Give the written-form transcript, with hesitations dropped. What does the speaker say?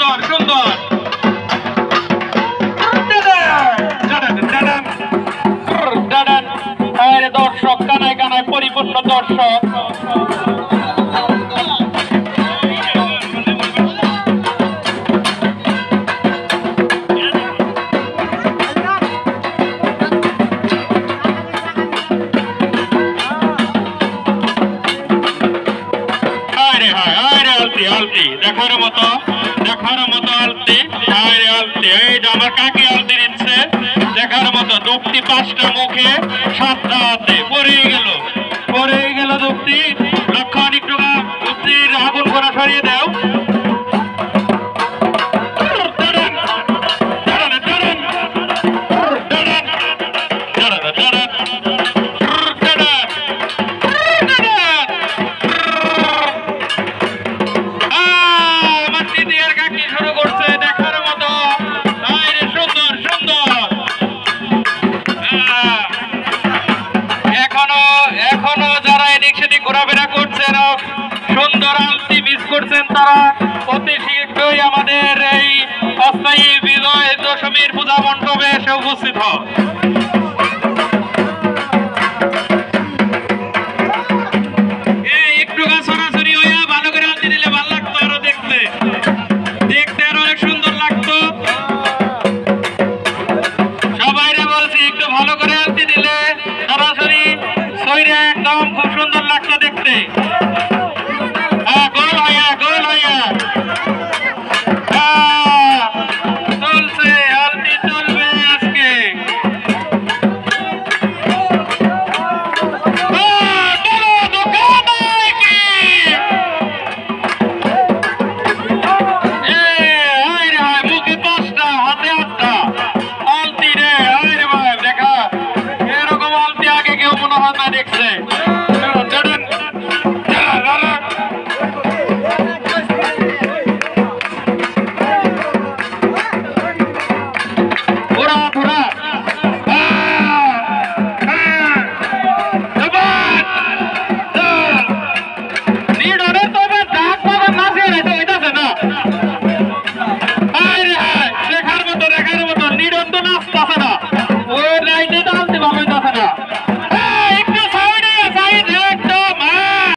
সুন্দর সুন্দর দর্শক কানায় কানায় পরিপূর্ণ দর্শক দেখার মতো আলতি আলতি এইটা আমার কাকি আলতি নিচ্ছে দেখার মতো দুপটি 5টা মুখে 7টা হাতে পড়েই গেল দুপটি লক্ষাধিক টাকা দুপটির আগুন করা সরিয়ে দাও ঘোরাফেরা করছেন সুন্দর আলতি মিস করছেন তারা অতি শীঘ্রই আমাদের এই অস্থায়ী বিজয় দশমীর পূজা মণ্ডপে এসে উপস্থিত হন একটু সরাসরি হইয়া ভালো করে আলতি দিলে ভালো লাগতো আরো দেখতে আরো অনেক সুন্দর লাগতো সবাইরে বলছি একটু ভালো করে আলতি দিলে সরাসরি শরীরে একদম খুব সুন্দর লাগতো দেখতে গোল হইয়া